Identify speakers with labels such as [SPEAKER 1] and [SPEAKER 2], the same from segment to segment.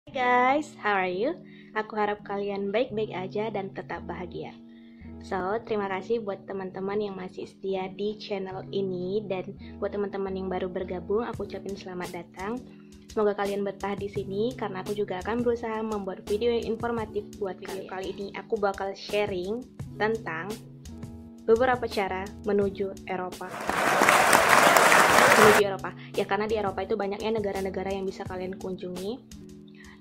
[SPEAKER 1] Hai guys, how are you? Aku harap kalian baik-baik aja dan tetap bahagia. So, terima kasih buat teman-teman yang masih setia di channel ini. Dan buat teman-teman yang baru bergabung, aku ucapin selamat datang. Semoga kalian betah di sini karena aku juga akan berusaha membuat video yang informatif buat kalian. Kali ini aku bakal sharing tentang beberapa cara menuju Eropa. Ya, karena di Eropa itu banyaknya negara-negara yang bisa kalian kunjungi.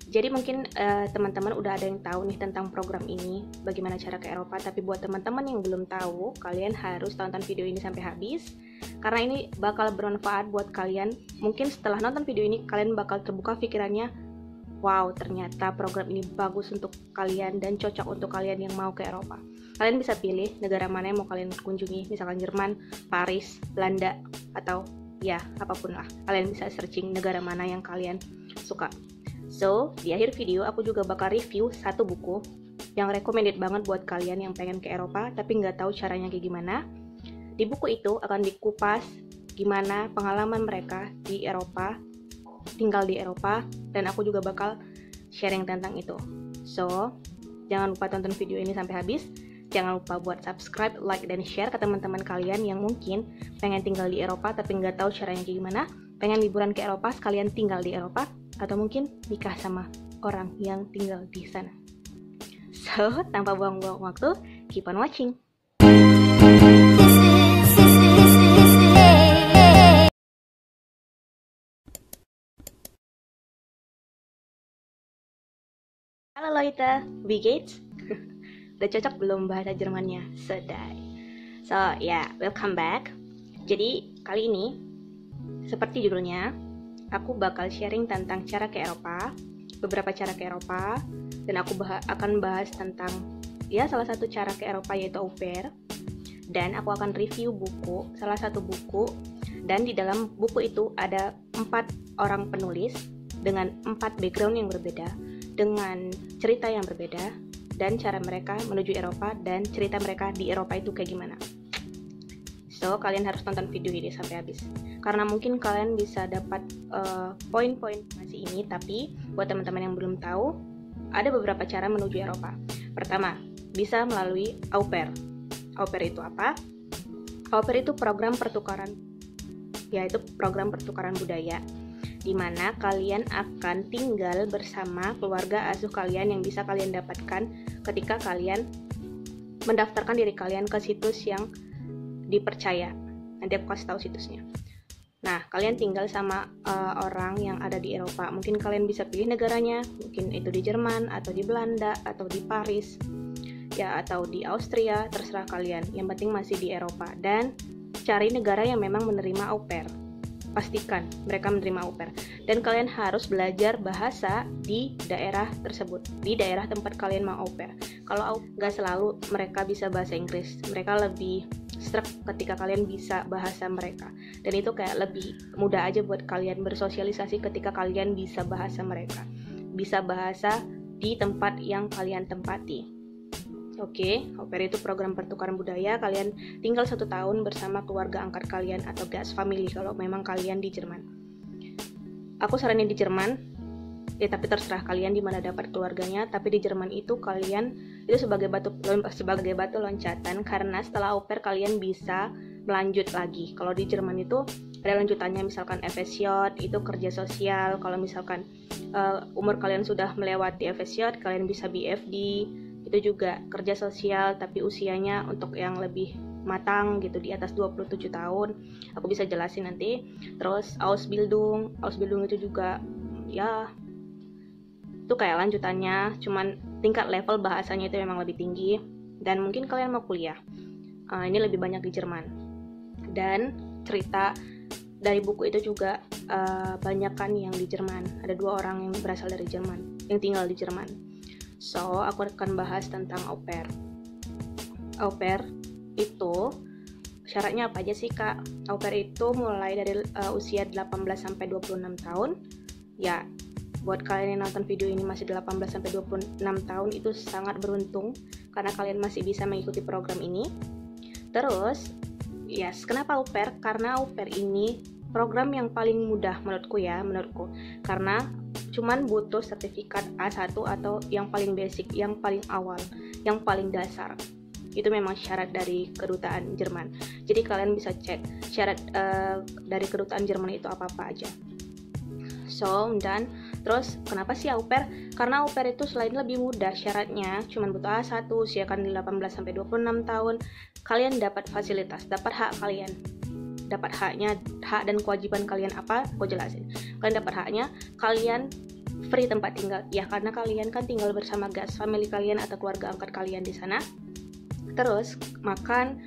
[SPEAKER 1] Jadi mungkin teman-teman udah ada yang tahu nih tentang program ini, bagaimana cara ke Eropa. Tapi buat teman-teman yang belum tahu, kalian harus tonton video ini sampai habis, karena ini bakal bermanfaat buat kalian. Mungkin setelah nonton video ini, kalian bakal terbuka pikirannya, wow, ternyata program ini bagus untuk kalian dan cocok untuk kalian yang mau ke Eropa. Kalian bisa pilih negara mana yang mau kalian kunjungi, misalkan Jerman, Paris, Belanda, atau ya apapun lah. Kalian bisa searching negara mana yang kalian suka. So, di akhir video aku juga bakal review satu buku yang recommended banget buat kalian yang pengen ke Eropa tapi nggak tahu caranya kayak gimana. Di buku itu akan dikupas gimana pengalaman mereka di Eropa, tinggal di Eropa, dan aku juga bakal sharing tentang itu. So, jangan lupa tonton video ini sampai habis. Jangan lupa buat subscribe, like, dan share ke teman-teman kalian yang mungkin pengen tinggal di Eropa tapi nggak tahu caranya kayak gimana, pengen liburan ke Eropa sekalian tinggal di Eropa, atau mungkin nikah sama orang yang tinggal di sana. So, tanpa buang-buang waktu, keep on watching. Halo Leute, wie geht's? Udah cocok belum bahasa Jermannya? Sedai. So, welcome back. Jadi, kali ini, seperti judulnya, aku bakal sharing tentang cara ke Eropa, beberapa cara ke Eropa, dan aku akan bahas tentang salah satu cara ke Eropa yaitu au pair. Dan aku akan review buku, salah satu buku, dan di dalam buku itu ada 4 orang penulis dengan 4 background yang berbeda, dengan cerita yang berbeda, dan cara mereka menuju Eropa dan cerita mereka di Eropa itu kayak gimana. So, kalian harus tonton video ini sampai habis. Karena mungkin kalian bisa dapat poin-poin informasi ini, tapi buat teman-teman yang belum tahu, ada beberapa cara menuju Eropa. Pertama, bisa melalui au pair. Au pair itu apa? Au pair itu program pertukaran, yaitu program pertukaran budaya, di mana kalian akan tinggal bersama keluarga asuh kalian yang bisa kalian dapatkan ketika kalian mendaftarkan diri kalian ke situs yang dipercaya. Nanti aku kasih tahu situsnya. Nah, kalian tinggal sama orang yang ada di Eropa. Mungkin kalian bisa pilih negaranya, mungkin itu di Jerman, atau di Belanda, atau di Paris, atau di Austria, terserah kalian. Yang penting masih di Eropa. Dan cari negara yang memang menerima au pair. Pastikan mereka menerima au pair. Dan kalian harus belajar bahasa di daerah tersebut, di daerah tempat kalian mau au pair. Kalau nggak selalu mereka bisa bahasa Inggris, mereka lebih struck ketika kalian bisa bahasa mereka. Dan itu kayak lebih mudah aja buat kalian bersosialisasi ketika kalian bisa bahasa mereka, bisa bahasa di tempat yang kalian tempati. Oke, au pair itu program pertukaran budaya. Kalian tinggal 1 tahun bersama keluarga angkat kalian atau guest family kalau memang kalian di Jerman. Aku saranin di Jerman, tapi terserah kalian di mana dapat keluarganya. Tapi di Jerman itu kalian itu sebagai batu loncatan, karena setelah au pair kalian bisa melanjut lagi. Kalau di Jerman itu ada lanjutannya, misalkan FSJ itu kerja sosial. Kalau misalkan umur kalian sudah melewati FSJ, kalian bisa BFD, itu juga kerja sosial tapi usianya untuk yang lebih matang gitu, di atas 27 tahun. Aku bisa jelasin nanti. Terus Ausbildung itu juga itu kayak lanjutannya, cuman tingkat level bahasanya itu memang lebih tinggi. Dan mungkin kalian mau kuliah, ini lebih banyak di Jerman. Dan cerita dari buku itu juga banyak kan yang di Jerman. Ada 2 orang yang berasal dari Jerman, yang tinggal di Jerman. So, aku akan bahas tentang au pair. Au pair itu syaratnya apa aja sih, Kak? Au pair itu mulai dari usia 18 sampai 26 tahun. Ya, buat kalian yang nonton video ini masih 18 sampai 26 tahun itu sangat beruntung karena kalian masih bisa mengikuti program ini. Terus, kenapa au pair? Karena au pair ini program yang paling mudah menurutku, karena cuman butuh sertifikat A1 atau yang paling basic, yang paling awal, yang paling dasar. Itu memang syarat dari kedutaan Jerman. Jadi kalian bisa cek syarat dari kedutaan Jerman itu apa-apa aja. So, dan terus kenapa sih au pair? Karena au pair itu selain lebih mudah syaratnya, cuman butuh A1, usia kan 18 sampai 26 tahun, kalian dapat fasilitas, dapat hak kalian. Dapat haknya, hak dan kewajiban kalian apa? Aku jelasin. Kalian dapat haknya, kalian free tempat tinggal. Ya, karena kalian kan tinggal bersama guest family kalian atau keluarga angkat kalian di sana. Terus makan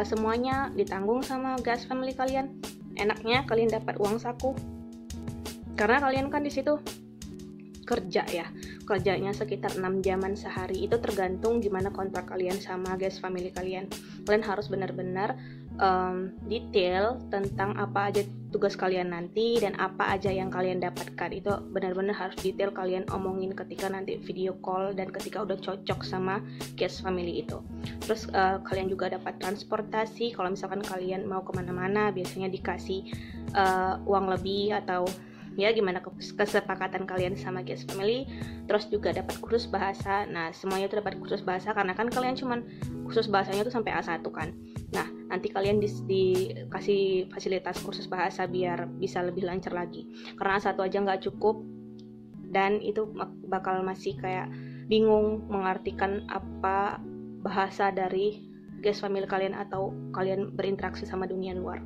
[SPEAKER 1] semuanya ditanggung sama guest family kalian. Enaknya kalian dapat uang saku. Karena kalian kan di situ kerja ya. Kerjanya sekitar 6 jaman sehari. Itu tergantung gimana kontrak kalian sama guest family kalian. Kalian harus benar-benar detail tentang apa aja tugas kalian nanti dan apa aja yang kalian dapatkan. Itu benar-benar harus detail kalian omongin ketika nanti video call dan ketika udah cocok sama guest family itu. Terus kalian juga dapat transportasi. Kalau misalkan kalian mau kemana-mana biasanya dikasih uang lebih atau ya gimana kesepakatan kalian sama guest family. Terus juga dapat kursus bahasa. Nah, semuanya itu dapat kursus bahasa karena kan kalian cuman kursus bahasanya tuh sampai A1 kan. Nah, nanti kalian dikasih fasilitas kursus bahasa biar bisa lebih lancar lagi. Karena A1 aja nggak cukup dan itu bakal masih kayak bingung mengartikan apa bahasa dari guest family kalian atau kalian berinteraksi sama dunia luar.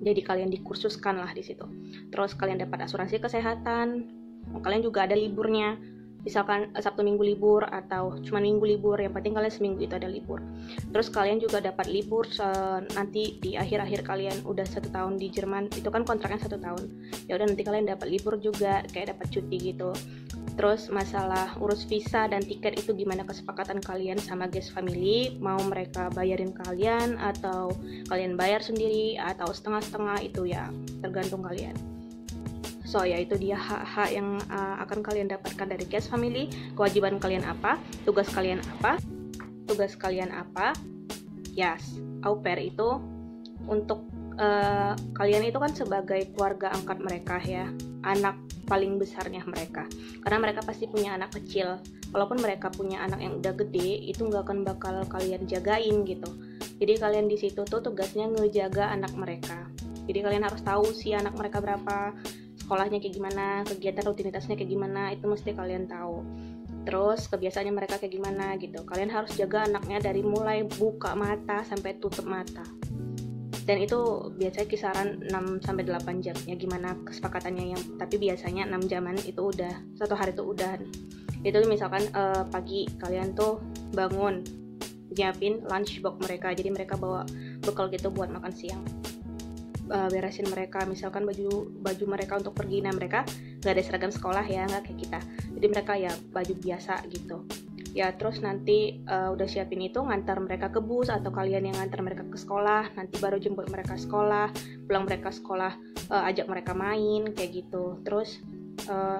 [SPEAKER 1] Jadi kalian dikursuskan lah di situ. Terus kalian dapat asuransi kesehatan. Kalian juga ada liburnya. Misalkan Sabtu Minggu libur atau cuma Minggu libur, yang penting kalian seminggu itu ada libur. Terus kalian juga dapat libur nanti di akhir-akhir kalian udah 1 tahun di Jerman, itu kan kontraknya 1 tahun. Ya udah nanti kalian dapat libur juga, kayak dapat cuti gitu. Terus masalah urus visa dan tiket itu gimana kesepakatan kalian sama guest family, mau mereka bayarin kalian atau kalian bayar sendiri atau setengah-setengah, itu ya tergantung kalian. So ya itu dia hak-hak yang akan kalian dapatkan dari guest family. Kewajiban kalian apa? Tugas kalian apa? Tugas kalian apa? Yes, au pair itu untuk kalian itu kan sebagai keluarga angkat mereka ya, anak paling besarnya mereka. Karena mereka pasti punya anak kecil. Walaupun mereka punya anak yang udah gede, itu nggak akan bakal kalian jagain gitu. Jadi kalian di situ tuh tugasnya ngejaga anak mereka. Jadi kalian harus tahu sih anak mereka berapa, sekolahnya kayak gimana, kegiatan rutinitasnya kayak gimana, itu mesti kalian tahu. Terus kebiasaannya mereka kayak gimana gitu. Kalian harus jaga anaknya dari mulai buka mata sampai tutup mata. Dan itu biasanya kisaran 6-8 jam ya, gimana kesepakatannya yang, tapi biasanya 6 jaman itu udah, 1 hari itu udah. Itu misalkan pagi kalian tuh bangun, nyiapin lunch box mereka, jadi mereka bawa bekal gitu buat makan siang. Beresin mereka, misalkan baju mereka untuk pergi. Nah, mereka nggak ada seragam sekolah ya, nggak kayak kita, jadi mereka ya baju biasa gitu ya. Terus nanti udah siapin itu, ngantar mereka ke bus atau kalian yang ngantar mereka ke sekolah, nanti baru jemput mereka sekolah, pulang mereka sekolah ajak mereka main kayak gitu. Terus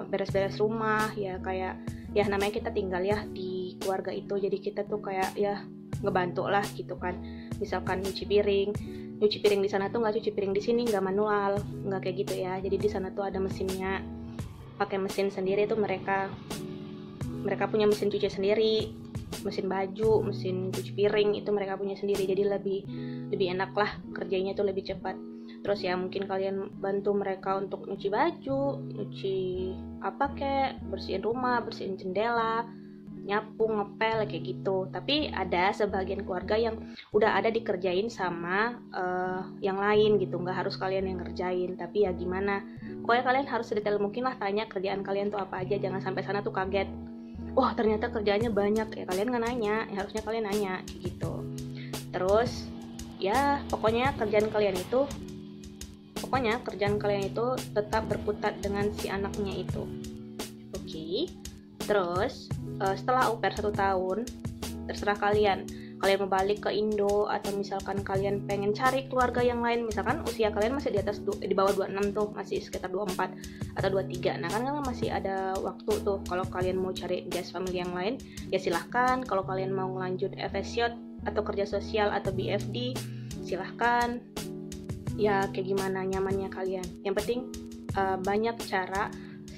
[SPEAKER 1] beres-beres rumah ya, kayak ya namanya kita tinggal ya di keluarga itu, jadi kita tuh kayak ya ngebantu lah gitu kan. Misalkan nyuci piring di sana tuh nggak cuci piring di sini, nggak manual, nggak kayak gitu ya. Jadi di sana tuh ada mesinnya, pakai mesin sendiri tuh mereka punya mesin cuci sendiri, mesin baju, mesin cuci piring itu mereka punya sendiri. Jadi lebih enak lah kerjanya tuh, lebih cepat. Terus ya mungkin kalian bantu mereka untuk nyuci baju, nyuci apa kayak, bersihin rumah, bersihin jendela, nyapu, ngepel kayak gitu. Tapi ada sebagian keluarga yang udah ada dikerjain sama yang lain gitu, nggak harus kalian yang ngerjain. Tapi ya gimana, pokoknya kalian harus sedetail mungkin lah tanya kerjaan kalian tuh apa aja. Jangan sampai sana tuh kaget, wah ternyata kerjaannya banyak ya. Kalian nggak nanya ya, harusnya kalian nanya kayak gitu. Terus ya pokoknya kerjaan kalian itu tetap berkutat dengan si anaknya itu. Oke. Terus setelah au pair 1 tahun, terserah kalian mau balik ke Indo atau misalkan kalian pengen cari keluarga yang lain. Misalkan usia kalian masih di bawah 26 tuh, masih sekitar 24 atau 23. Nah kan masih ada waktu tuh. Kalau kalian mau cari guest family yang lain ya silahkan. Kalau kalian mau lanjut FSJ atau kerja sosial atau BFD silahkan. Ya kayak gimana nyamannya kalian. Yang penting banyak cara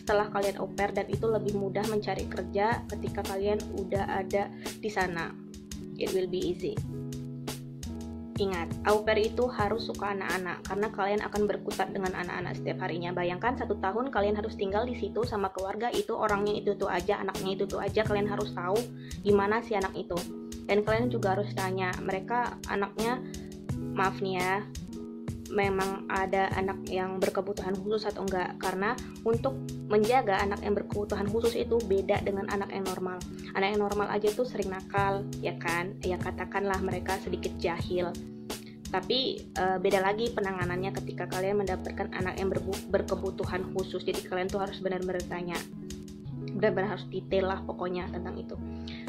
[SPEAKER 1] setelah kalian au pair, dan itu lebih mudah mencari kerja ketika kalian udah ada di sana. It will be easy. Ingat, au pair itu harus suka anak-anak, karena kalian akan berkutat dengan anak-anak setiap harinya. Bayangkan 1 tahun kalian harus tinggal di situ sama keluarga itu, orangnya itu aja, anaknya itu aja. Kalian harus tahu gimana si anak itu, dan kalian juga harus tanya mereka anaknya, maaf nih ya, memang ada anak yang berkebutuhan khusus atau enggak. Karena untuk menjaga anak yang berkebutuhan khusus itu beda dengan anak yang normal. Anak yang normal aja tuh sering nakal, ya kan? Ya katakanlah mereka sedikit jahil. Tapi beda lagi penanganannya ketika kalian mendapatkan anak yang berkebutuhan khusus. Jadi kalian tuh harus benar-benar tanya, benar-benar harus detail lah pokoknya tentang itu.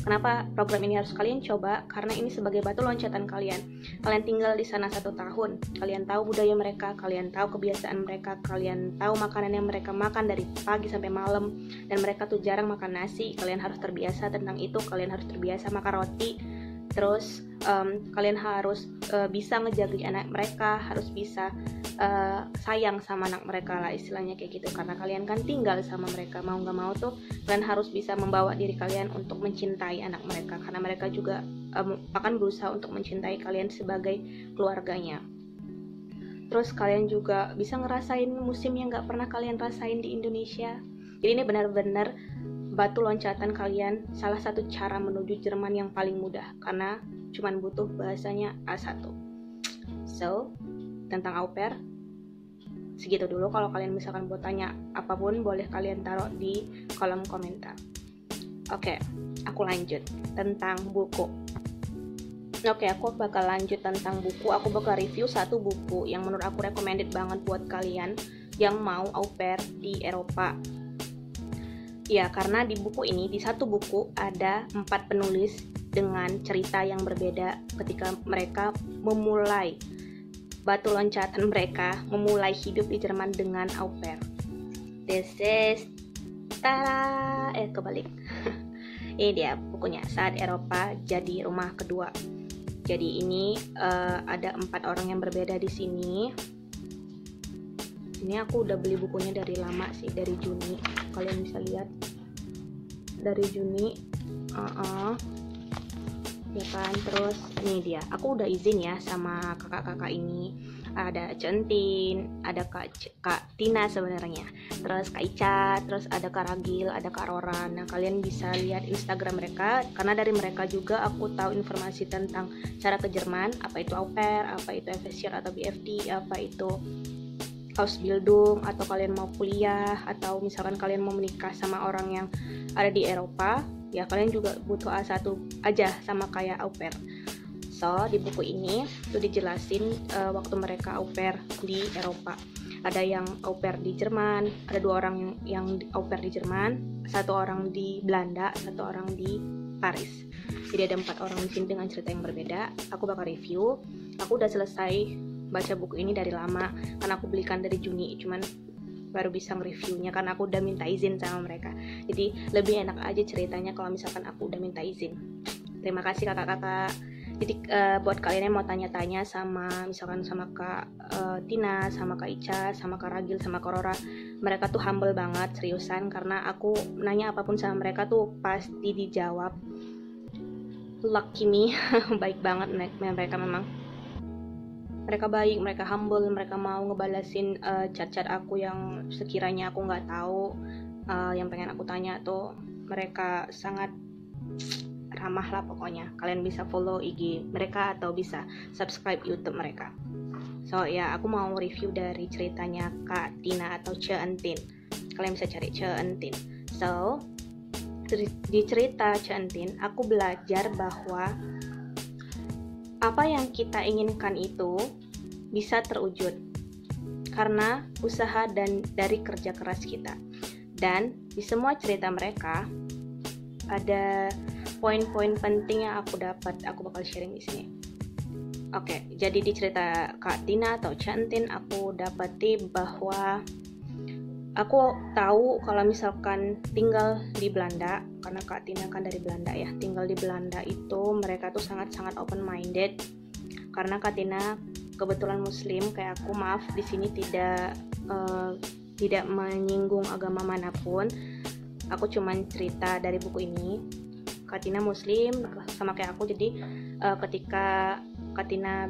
[SPEAKER 1] Kenapa program ini harus kalian coba? Karena ini sebagai batu loncatan kalian. Kalian tinggal di sana 1 tahun, kalian tahu budaya mereka, kalian tahu kebiasaan mereka, kalian tahu makanan yang mereka makan dari pagi sampai malam, dan mereka tuh jarang makan nasi. Kalian harus terbiasa tentang itu. Kalian harus terbiasa makan roti. Terus kalian harus bisa ngejaga anak mereka, harus bisa sayang sama anak mereka lah, istilahnya kayak gitu. Karena kalian kan tinggal sama mereka, mau gak mau tuh kalian harus bisa membawa diri kalian untuk mencintai anak mereka, karena mereka juga akan berusaha untuk mencintai kalian sebagai keluarganya. Terus kalian juga bisa ngerasain musim yang gak pernah kalian rasain di Indonesia. Jadi ini benar-benar batu loncatan kalian, salah satu cara menuju Jerman yang paling mudah, karena cuman butuh bahasanya A1. So, tentang au pair segitu dulu. Kalau kalian misalkan mau tanya apapun, boleh kalian taruh di kolom komentar. Oke, aku lanjut tentang buku. Aku bakal lanjut tentang buku. Aku bakal review 1 buku yang menurut aku recommended banget buat kalian yang mau au pair di Eropa. Ya, karena di buku ini, di 1 buku ada 4 penulis dengan cerita yang berbeda ketika mereka memulai batu loncatan mereka, memulai hidup di Jerman dengan au pair. This is kebalik. Ini dia bukunya, Saat Eropa Jadi Rumah Kedua. Jadi ini ada 4 orang yang berbeda di sini. Ini aku udah beli bukunya dari lama sih, dari Juni. Kalian bisa lihat dari Juni, ya kan. Terus ini dia, aku udah izin ya sama kakak-kakak ini. Ada Centin, ada Kak Tina sebenarnya, terus Kak Ica, terus ada Kak Ragil, ada Kak Rora. Nah, kalian bisa lihat Instagram mereka, karena dari mereka juga aku tahu informasi tentang cara ke Jerman, apa itu au pair, apa itu FSC atau BFD, apa itu Ausbildung, atau kalian mau kuliah, atau misalkan kalian mau menikah sama orang yang ada di Eropa, ya kalian juga butuh A1 aja sama kayak au pair. So, di buku ini tuh dijelasin waktu mereka au pair di Eropa. Ada yang au pair di Jerman, ada 2 orang yang au pair di Jerman, 1 orang di Belanda, 1 orang di Paris. Jadi ada 4 orang di sini dengan cerita yang berbeda. Aku bakal review. Aku udah selesai baca buku ini dari lama, karena aku belikan dari Juni, cuman baru bisa nge-reviewnya karena aku udah minta izin sama mereka. Jadi lebih enak aja ceritanya kalau misalkan aku udah minta izin. Terima kasih kakak-kakak. Jadi buat kalian yang mau tanya-tanya sama misalkan sama Kak Tina, sama Kak Ica, sama Kak Ragil, sama Kak Rora, mereka tuh humble banget, seriusan, karena aku nanya apapun sama mereka tuh pasti dijawab. Lucky me, baik banget mereka memang. Mereka baik, mereka humble, mereka mau ngebalasin chat-chat aku yang sekiranya aku nggak tahu, yang pengen aku tanya tuh. Mereka sangat ramah lah pokoknya. Kalian bisa follow IG mereka atau bisa subscribe YouTube mereka. So ya, aku mau review dari ceritanya Kak Tina atau Ce Entin. Kalian bisa cari Ce Entin. So di cerita Ce Entin, aku belajar bahwa apa yang kita inginkan itu bisa terwujud karena usaha dan dari kerja keras kita. Dan di semua cerita mereka ada poin-poin penting yang aku dapat, aku bakal sharing di sini. Oke, jadi di cerita Kak Tina atau Cantin, aku dapati bahwa aku tahu kalau misalkan tinggal di Belanda, karena Kak Tina kan dari Belanda ya, tinggal di Belanda itu mereka tuh sangat-sangat open minded. Karena Kak Tina kebetulan Muslim kayak aku, maaf di sini tidak tidak menyinggung agama manapun. Aku cuman cerita dari buku ini. Katina Muslim sama kayak aku, jadi ketika Katina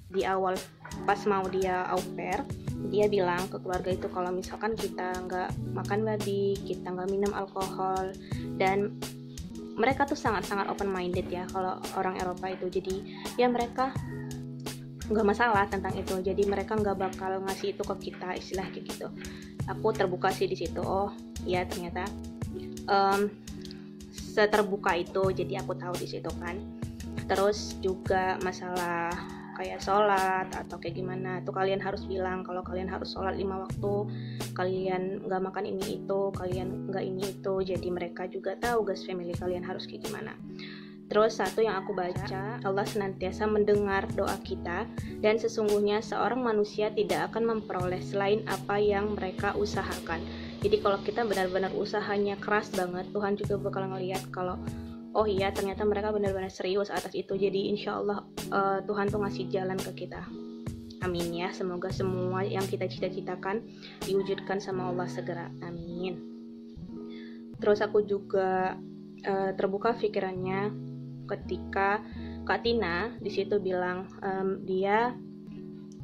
[SPEAKER 1] di awal pas mau dia au pair, dia bilang ke keluarga itu kalau misalkan kita nggak makan babi, kita nggak minum alkohol, dan mereka tuh sangat-sangat open minded ya kalau orang Eropa itu. Jadi ya mereka nggak masalah tentang itu, jadi mereka nggak bakal ngasih itu ke kita, istilah kayak gitu. Aku terbuka sih di situ. Oh ya, ternyata seterbuka itu, jadi aku tahu di situ kan. Terus juga masalah kayak sholat atau kayak gimana tuh, kalian harus bilang kalau kalian harus sholat 5 waktu, kalian nggak makan ini itu, kalian nggak ini itu. Jadi mereka juga tahu guys, family kalian harus kayak gimana. Terus satu yang aku baca, Allah senantiasa mendengar doa kita, dan sesungguhnya seorang manusia tidak akan memperoleh selain apa yang mereka usahakan. Jadi kalau kita benar-benar usahanya keras banget, Tuhan juga bakal ngeliat kalau oh iya ternyata mereka benar-benar serius atas itu. Jadi insya Allah Tuhan tuh ngasih jalan ke kita. Amin ya, semoga semua yang kita cita-citakan diwujudkan sama Allah segera. Amin. Terus aku juga terbuka pikirannya ketika Kak Tina di situ bilang dia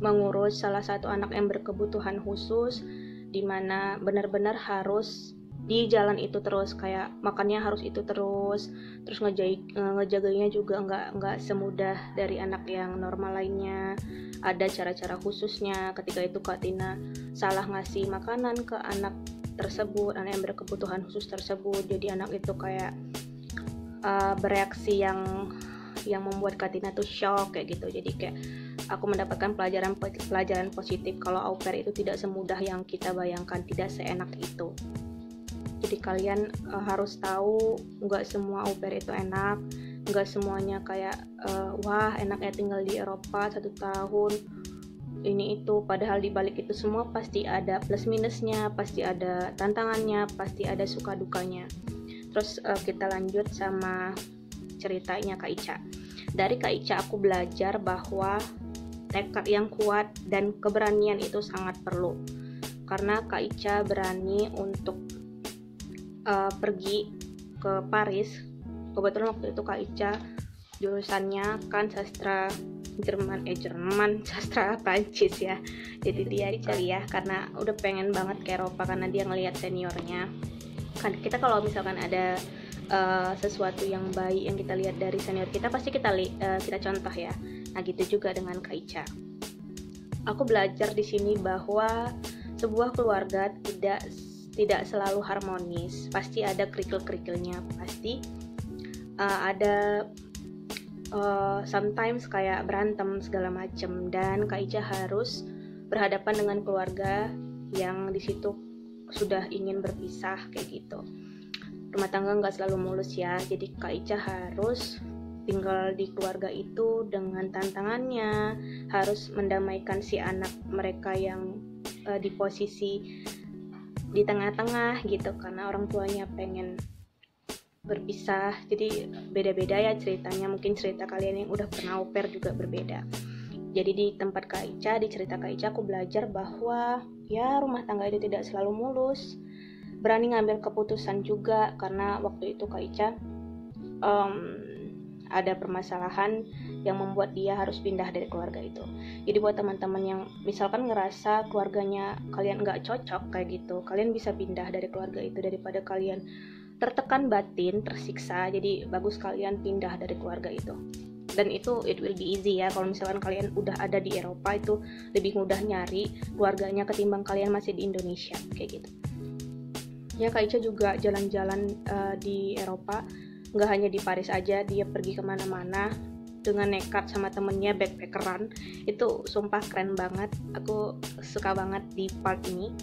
[SPEAKER 1] mengurus salah satu anak yang berkebutuhan khusus, dimana benar-benar harus di jalan itu terus, kayak makannya harus itu terus ngejagainya juga nggak semudah dari anak yang normal lainnya. Ada cara-cara khususnya. Ketika itu Kak Tina salah ngasih makanan ke anak tersebut, anak yang berkebutuhan khusus tersebut, jadi anak itu kayak bereaksi yang membuat Kak Tina tuh shock kayak gitu. Jadi kayak aku mendapatkan pelajaran positif kalau au pair itu tidak semudah yang kita bayangkan, tidak seenak itu. Jadi kalian harus tahu nggak semua au pair itu enak, nggak semuanya kayak wah enaknya tinggal di Eropa 1 tahun ini itu. Padahal di balik itu semua pasti ada plus minusnya, pasti ada tantangannya, pasti ada suka dukanya. Terus kita lanjut sama ceritanya Kak Ica. Dari Kak Ica aku belajar bahwa tekad yang kuat dan keberanian itu sangat perlu. Karena Kak Ica berani untuk pergi ke Paris. Kebetulan waktu itu Kak Ica jurusannya kan sastra Jerman, sastra Prancis ya. Jadi dia cari ya, karena udah pengen banget ke Eropa karena dia ngelihat seniornya. Kan kita kalau misalkan ada sesuatu yang baik yang kita lihat dari senior kita, pasti kita contoh ya. Nah gitu juga dengan Kak Ica. Aku belajar di sini bahwa sebuah keluarga tidak selalu harmonis, pasti ada kerikil-kerikilnya, pasti ada sometimes kayak berantem segala macem, dan Kak Ica harus berhadapan dengan keluarga yang di situ sudah ingin berpisah kayak gitu. Rumah tangga nggak selalu mulus ya, jadi Kak Ica harus tinggal di keluarga itu dengan tantangannya, harus mendamaikan si anak mereka yang di posisi di tengah-tengah gitu, karena orang tuanya pengen berpisah. Jadi beda-beda ya ceritanya, mungkin cerita kalian yang udah pernah au pair juga berbeda. Jadi di tempat Kak Ica, di cerita Kak Ica, aku belajar bahwa ya rumah tangga itu tidak selalu mulus, berani ngambil keputusan juga, karena waktu itu Kak Ica ada permasalahan yang membuat dia harus pindah dari keluarga itu. Jadi buat teman-teman yang misalkan ngerasa keluarganya kalian nggak cocok kayak gitu, kalian bisa pindah dari keluarga itu daripada kalian tertekan batin, tersiksa. Jadi bagus kalian pindah dari keluarga itu. Dan itu it will be easy ya, kalau misalkan kalian udah ada di Eropa itu lebih mudah nyari keluarganya ketimbang kalian masih di Indonesia kayak gitu. Ya Kak Ica juga jalan-jalan di Eropa, nggak hanya di Paris aja, dia pergi kemana-mana dengan nekat sama temennya backpackeran. Itu sumpah keren banget, aku suka banget di part ini.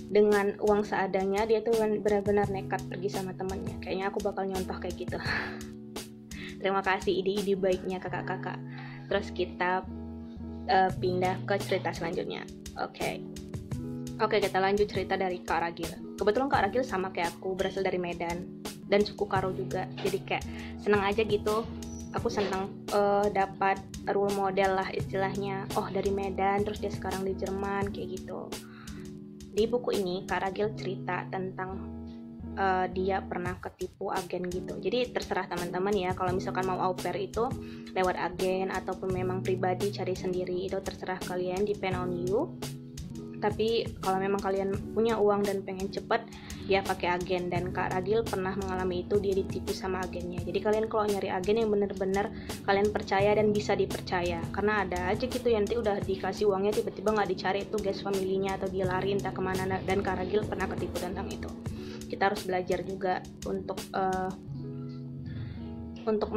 [SPEAKER 1] Dengan uang seadanya dia tuh benar-benar nekat pergi sama temennya. Kayaknya aku bakal nyontoh kayak gitu. Terima kasih ide-ide baiknya kakak-kakak. Terus kita pindah ke cerita selanjutnya. Oke, kita lanjut cerita dari Kak Ragil. Kebetulan Kak Ragil sama kayak aku, berasal dari Medan dan suku Karo juga. Jadi kayak seneng aja gitu. Aku seneng dapat role model lah istilahnya. Oh dari Medan, terus dia sekarang di Jerman kayak gitu. di buku ini Kak Ragil cerita tentang dia pernah ketipu agen gitu. Jadi terserah teman-teman ya, kalau misalkan mau au pair itu lewat agen ataupun memang pribadi cari sendiri, itu terserah kalian, depend on you. Tapi kalau memang kalian punya uang dan pengen cepet, ya pakai agen. Dan Kak Ragil pernah mengalami itu, dia ditipu sama agennya. Jadi kalian kalau nyari agen yang bener-bener kalian percaya dan bisa dipercaya, karena ada aja gitu yang nanti udah dikasih uangnya tiba-tiba nggak dicari itu guys family-nya, atau dia lari entah kemana. Dan Kak Ragil pernah ketipu tentang itu. Kita harus belajar juga untuk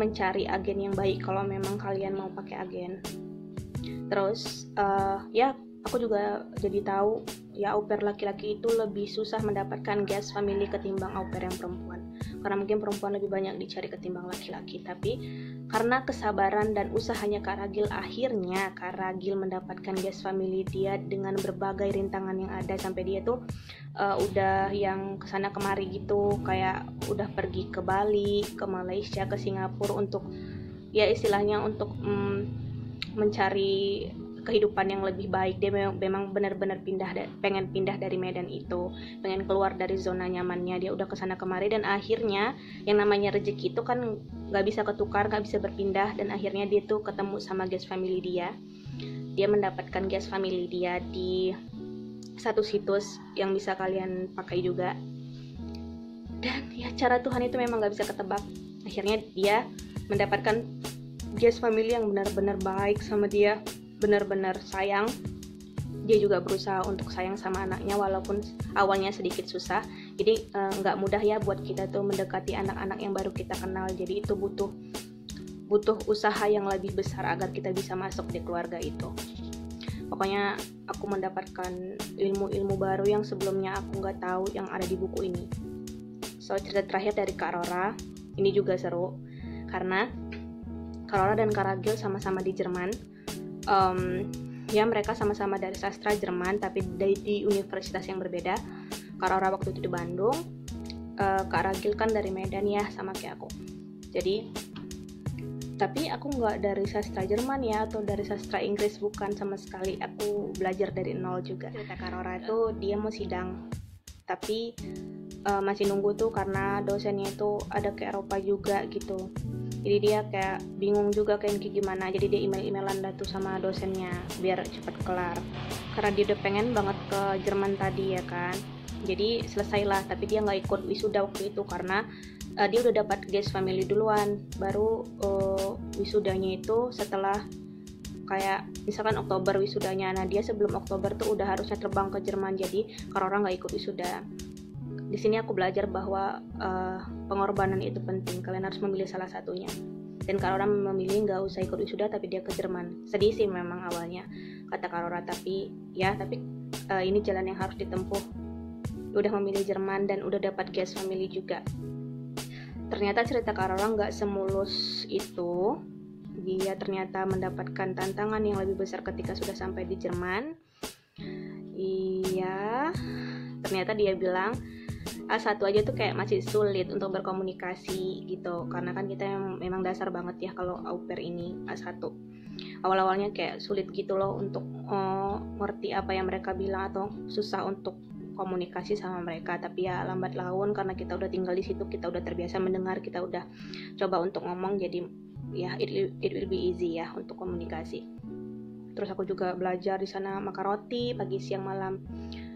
[SPEAKER 1] mencari agen yang baik kalau memang kalian mau pakai agen. Terus ya aku juga jadi tahu ya au pair laki-laki itu lebih susah mendapatkan guest family ketimbang au pair yang perempuan, karena mungkin perempuan lebih banyak dicari ketimbang laki-laki. Tapi karena kesabaran dan usahanya Kak Ragil, akhirnya Kak Ragil mendapatkan guest family dia dengan berbagai rintangan yang ada, sampai dia tuh udah yang kesana kemari gitu, kayak udah pergi ke Bali, ke Malaysia, ke Singapura untuk ya istilahnya untuk mencari kehidupan yang lebih baik. Dia memang benar-benar pengen pindah dari Medan itu, pengen keluar dari zona nyamannya. Dia udah kesana kemari, dan akhirnya yang namanya rezeki itu kan nggak bisa ketukar, nggak bisa berpindah. Dan akhirnya dia tuh ketemu sama guest family dia mendapatkan guest family dia di satu situs yang bisa kalian pakai juga. Dan ya cara Tuhan itu memang gak bisa ketebak. Akhirnya dia mendapatkan guest family yang benar-benar baik sama dia, benar-benar sayang. Dia juga berusaha untuk sayang sama anaknya walaupun awalnya sedikit susah. Jadi gak mudah ya buat kita tuh mendekati anak-anak yang baru kita kenal. Jadi itu butuh usaha yang lebih besar agar kita bisa masuk di keluarga itu. Pokoknya aku mendapatkan ilmu-ilmu baru yang sebelumnya aku nggak tahu yang ada di buku ini. So, cerita terakhir dari Kak Rora ini juga seru karena Kak Rora dan Kak Ragil sama-sama di Jerman. Ya mereka sama-sama dari sastra Jerman tapi di universitas yang berbeda. Kak Rora waktu itu di Bandung, Kak Ragil kan dari Medan ya, sama kayak aku. Tapi aku nggak dari sastra Jerman ya, atau dari sastra Inggris, bukan sama sekali. Aku belajar dari nol juga. Cerita Kak Rora itu dia mau sidang, tapi masih nunggu tuh karena dosennya itu ada ke Eropa juga gitu. Jadi dia kayak bingung juga kayak gimana. Jadi dia email-emailan dah tuh sama dosennya biar cepet kelar. Karena dia udah pengen banget ke Jerman tadi ya kan. Jadi selesailah, tapi dia nggak ikut wisuda waktu itu karena dia udah dapat guest family duluan. Baru wisudanya itu setelah kayak misalkan Oktober wisudanya. Nah dia sebelum Oktober tuh udah harusnya terbang ke Jerman, jadi Kak Rora nggak ikut wisuda. Di sini aku belajar bahwa pengorbanan itu penting. Kalian harus memilih salah satunya. Dan Kak Rora memilih nggak usah ikut wisuda, tapi dia ke Jerman. Sedih sih memang awalnya, kata Kak Rora, tapi ini jalan yang harus ditempuh. Udah memilih Jerman dan udah dapat guest family juga. Ternyata cerita Kak Rora nggak semulus itu. Dia ternyata mendapatkan tantangan yang lebih besar ketika sudah sampai di Jerman. Iya, ternyata dia bilang A1 aja tuh kayak masih sulit untuk berkomunikasi gitu, karena kan kita memang dasar banget ya kalau au pair ini A1. Awal-awalnya kayak sulit gitu loh untuk ngerti apa yang mereka bilang, atau susah untuk komunikasi sama mereka. Tapi ya lambat laun karena kita udah tinggal di situ, kita udah terbiasa mendengar, kita udah coba untuk ngomong, jadi ya it will be easy ya untuk komunikasi. Terus aku juga belajar di sana makan roti pagi siang malam,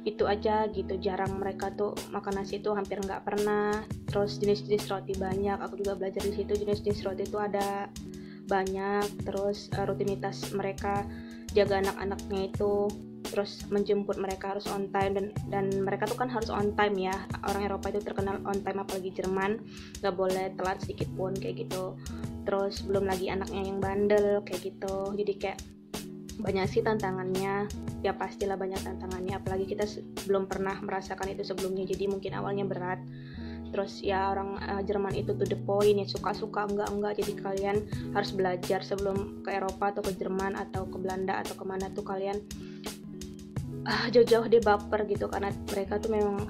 [SPEAKER 1] itu aja gitu. Jarang mereka tuh makan nasi itu hampir nggak pernah. Terus jenis-jenis roti banyak, aku juga belajar di situ jenis-jenis roti itu ada banyak. Terus rutinitas mereka jaga anak-anaknya itu, terus menjemput mereka harus on time, dan mereka tuh kan harus on time ya. Orang Eropa itu terkenal on time, apalagi Jerman, nggak boleh telat sedikit pun kayak gitu. Terus belum lagi anaknya yang bandel kayak gitu. Jadi kayak banyak sih tantangannya, ya pastilah banyak tantangannya, apalagi kita belum pernah merasakan itu sebelumnya, jadi mungkin awalnya berat. Terus ya orang Jerman itu to the point ya, suka-suka enggak, jadi kalian harus belajar sebelum ke Eropa atau ke Jerman atau ke Belanda atau kemana tuh kalian jauh-jauh deh baper gitu, karena mereka tuh memang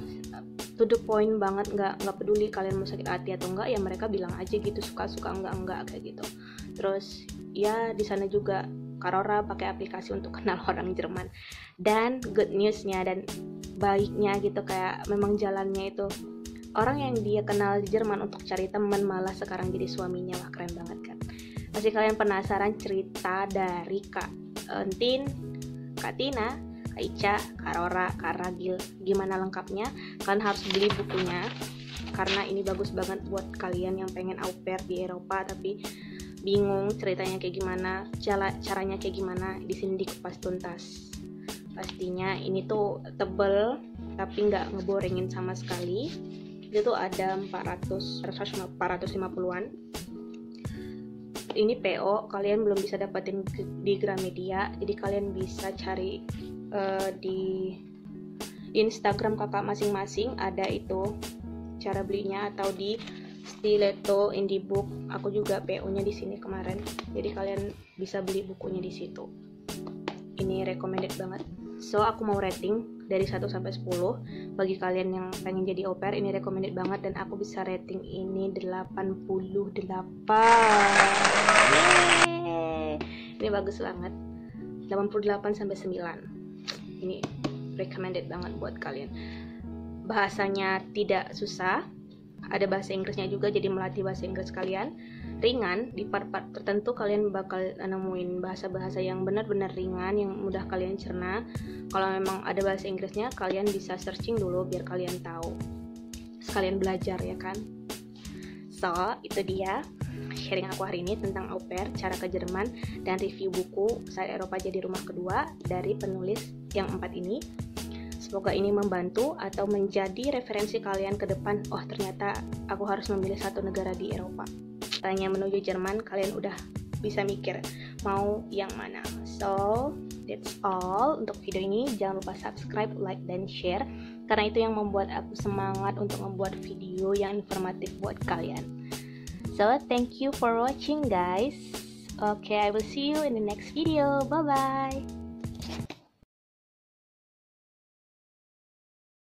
[SPEAKER 1] to the point banget, nggak peduli kalian mau sakit hati atau enggak, ya mereka bilang aja gitu, suka-suka enggak kayak gitu. Terus ya di sana juga Kak Rora pakai aplikasi untuk kenal orang Jerman. Dan good newsnya, dan baiknya gitu, kayak memang jalannya itu orang yang dia kenal di Jerman untuk cari teman malah sekarang jadi suaminya. Wah, keren banget kan. Pasti kalian penasaran cerita dari Kak Entin, Kak Tina, Kak Ica, Kak Rora, Kak Ragil, gimana lengkapnya? Kalian harus beli bukunya karena ini bagus banget buat kalian yang pengen au pair di Eropa tapi bingung ceritanya kayak gimana, caranya kayak gimana. Di sini dikupas tuntas. Pastinya ini tuh tebel tapi nggak ngeboringin sama sekali. Itu tuh ada 450-an. Ini PO, kalian belum bisa dapetin di Gramedia, jadi kalian bisa cari di Instagram kakak masing-masing, ada itu cara belinya, atau di Stiletto Indie Book. Aku juga PO-nya di sini kemarin, jadi kalian bisa beli bukunya di situ. Ini recommended banget. So aku mau rating dari 1 sampai 10. Bagi kalian yang pengen jadi au pair, ini recommended banget dan aku bisa rating ini 88. Yeay. Ini bagus banget. 88 sampai 9. Ini recommended banget buat kalian. Bahasanya tidak susah. Ada bahasa Inggrisnya juga, jadi melatih bahasa Inggris kalian. Ringan, di part-part tertentu kalian bakal nemuin bahasa-bahasa yang benar-benar ringan, yang mudah kalian cerna. Kalau memang ada bahasa Inggrisnya, kalian bisa searching dulu biar kalian tahu. Sekalian belajar ya kan. So, itu dia sharing aku hari ini tentang au pair, cara ke Jerman, dan review buku Saat Eropa Jadi Rumah Kedua dari penulis yang 4 ini. Semoga ini membantu atau menjadi referensi kalian ke depan. Oh, ternyata aku harus memilih satu negara di Eropa. Tanya menuju Jerman, kalian udah bisa mikir mau yang mana. So, that's all untuk video ini. Jangan lupa subscribe, like, dan share, karena itu yang membuat aku semangat untuk membuat video yang informatif buat kalian. So, thank you for watching guys. Okay, I will see you in the next video. Bye-bye.